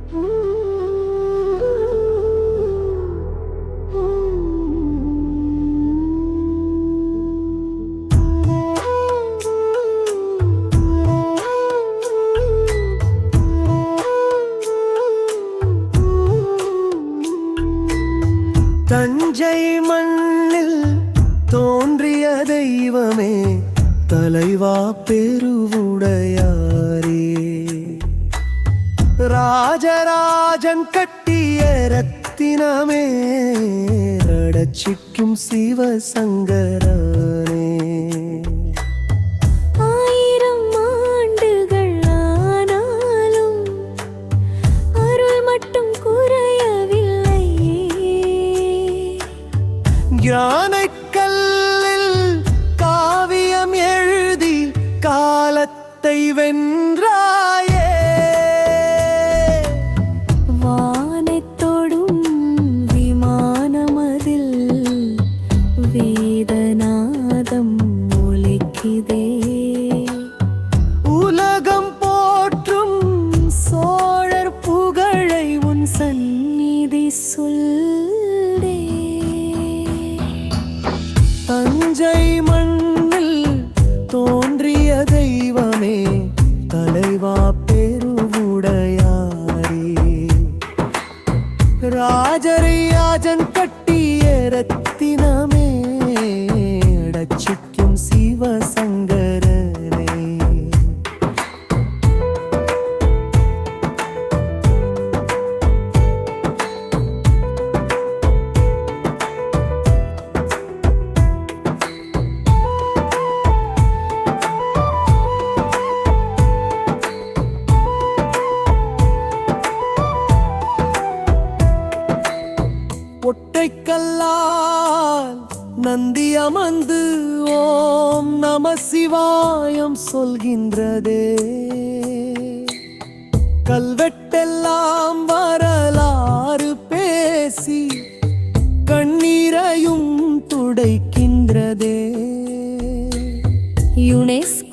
தஞ்சை மண்ணில் தோன்றிய தெய்வமே தலைவா பெருவுடையாரே, ராஜராஜன் கட்டிய ரத்தினமே ரட்சிக்கும் சிவசங்கரனே. ஞானக்கல்லில் காவியம் எழுதி காலத்தை வென்றாயே, வானைத்தொடும் விமானமதில் வேதநாதம் ஒலிக்குதே. உலகம் போற்றும் சோழர் புகழை உன் சந்நிதி சொல்லே. தஞ்சை மண்ணில் தோன்றிய தெய்வமே தலைவா பெருவுடையாரே, ராஜராஜன் கட்டிய ரத்தினமே ரட்சிக்கும் சிவசங்கரனே. ஒட்டைக்கல்லால் நந்தி அமர்ந்து ஓம் நம சிவாயம் சொல்கின்றதே, கல்வெட்டெல்லாம் வரலாறு பேசி கண்ணீரையும் துடைக்கின்றதே. யுனெஸ்கோ